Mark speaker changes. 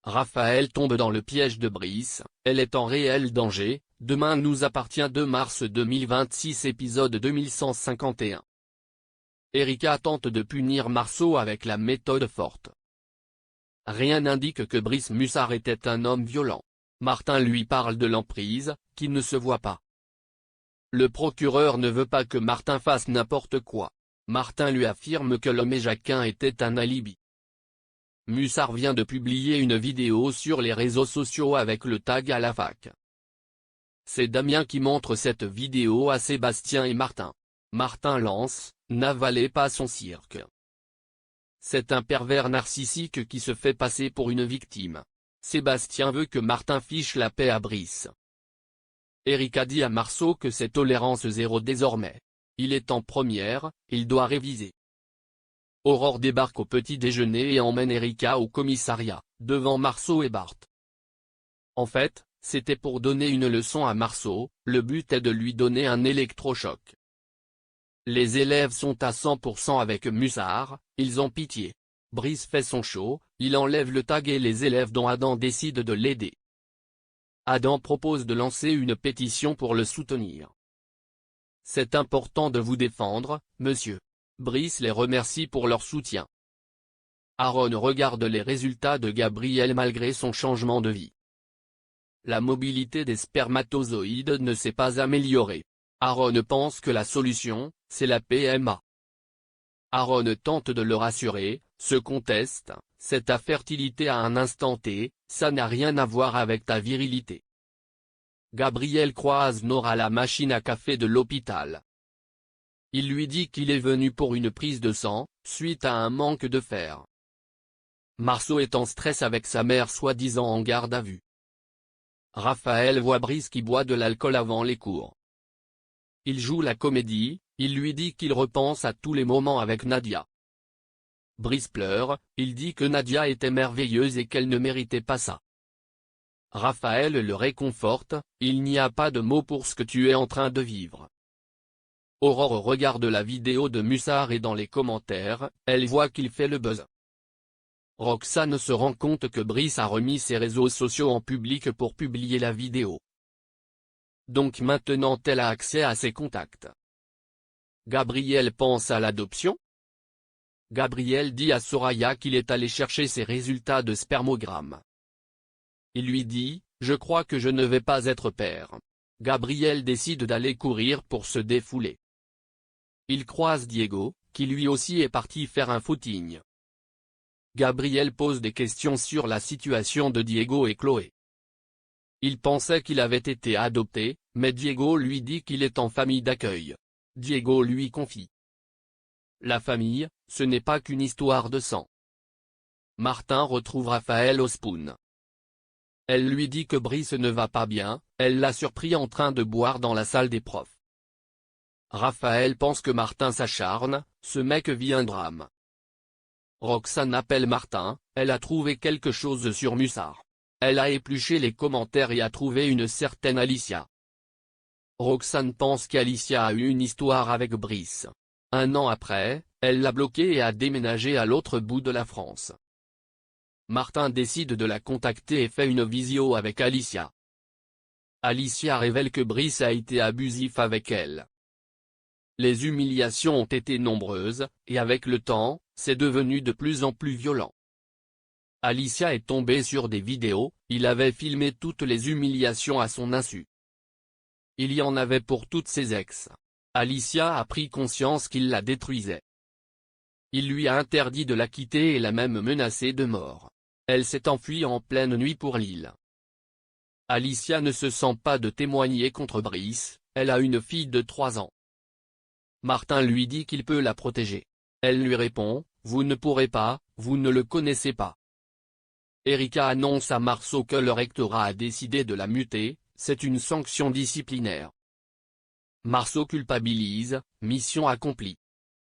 Speaker 1: Raphaël tombe dans le piège de Brice, elle est en réel danger. Demain nous appartient 2 mars 2026 épisode 2151. Erika tente de punir Marceau avec la méthode forte. Rien n'indique que Brice Mussard était un homme violent. Martin lui parle de l'emprise, qui ne se voit pas. Le procureur ne veut pas que Martin fasse n'importe quoi. Martin lui affirme que l'homme et Jacquin était un alibi. Mussard vient de publier une vidéo sur les réseaux sociaux avec le tag à la fac. C'est Damien qui montre cette vidéo à Sébastien et Martin. Martin lance « N'avalez pas son cirque ». C'est un pervers narcissique qui se fait passer pour une victime. Sébastien veut que Martin fiche la paix à Brice. Erika dit à Marceau que c'est tolérance zéro désormais. Il est en première, il doit réviser. Aurore débarque au petit déjeuner et emmène Erika au commissariat, devant Marceau et Bart. En fait, c'était pour donner une leçon à Marceau, le but est de lui donner un électrochoc. Les élèves sont à 100% avec Mussard, ils ont pitié. Brice fait son show, il enlève le tag et les élèves dont Adam décident de l'aider. Adam propose de lancer une pétition pour le soutenir. C'est important de vous défendre, monsieur. Brice les remercie pour leur soutien. Aaron regarde les résultats de Gabriel malgré son changement de vie. La mobilité des spermatozoïdes ne s'est pas améliorée. Aaron pense que la solution, c'est la PMA. Aaron tente de le rassurer, se conteste, c'est ta fertilité à un instant T, ça n'a rien à voir avec ta virilité. Gabriel croise Nora à la machine à café de l'hôpital. Il lui dit qu'il est venu pour une prise de sang, suite à un manque de fer. Marceau est en stress avec sa mère soi-disant en garde à vue. Raphaël voit Brice qui boit de l'alcool avant les cours. Il joue la comédie, il lui dit qu'il repense à tous les moments avec Nadia. Brice pleure, il dit que Nadia était merveilleuse et qu'elle ne méritait pas ça. Raphaël le réconforte, il n'y a pas de mots pour ce que tu es en train de vivre. Aurore regarde la vidéo de Mussard et dans les commentaires, elle voit qu'il fait le buzz. Roxane se rend compte que Brice a remis ses réseaux sociaux en public pour publier la vidéo. Donc maintenant elle a accès à ses contacts. Gabriel pense à l'adoption. Gabriel dit à Soraya qu'il est allé chercher ses résultats de spermogramme. Il lui dit, je crois que je ne vais pas être père. Gabriel décide d'aller courir pour se défouler. Il croise Diego, qui lui aussi est parti faire un footing. Gabriel pose des questions sur la situation de Diego et Chloé. Il pensait qu'il avait été adopté, mais Diego lui dit qu'il est en famille d'accueil. Diego lui confie. La famille, ce n'est pas qu'une histoire de sang. Martin retrouve Raphaël au spoon. Elle lui dit que Brice ne va pas bien, elle l'a surpris en train de boire dans la salle des profs. Raphaël pense que Martin s'acharne, ce mec vit un drame. Roxane appelle Martin, elle a trouvé quelque chose sur Mussard. Elle a épluché les commentaires et a trouvé une certaine Alicia. Roxane pense qu'Alicia a eu une histoire avec Brice. Un an après, elle l'a bloqué et a déménagé à l'autre bout de la France. Martin décide de la contacter et fait une visio avec Alicia. Alicia révèle que Brice a été abusif avec elle. Les humiliations ont été nombreuses, et avec le temps, c'est devenu de plus en plus violent. Alicia est tombée sur des vidéos, il avait filmé toutes les humiliations à son insu. Il y en avait pour toutes ses ex. Alicia a pris conscience qu'il la détruisait. Il lui a interdit de la quitter et l'a même menacée de mort. Elle s'est enfuie en pleine nuit pour Lille. Alicia ne se sent pas de témoigner contre Brice, elle a une fille de 3 ans. Martin lui dit qu'il peut la protéger. Elle lui répond, vous ne pourrez pas, vous ne le connaissez pas. Erika annonce à Marceau que le rectorat a décidé de la muter, c'est une sanction disciplinaire. Marceau culpabilise, mission accomplie.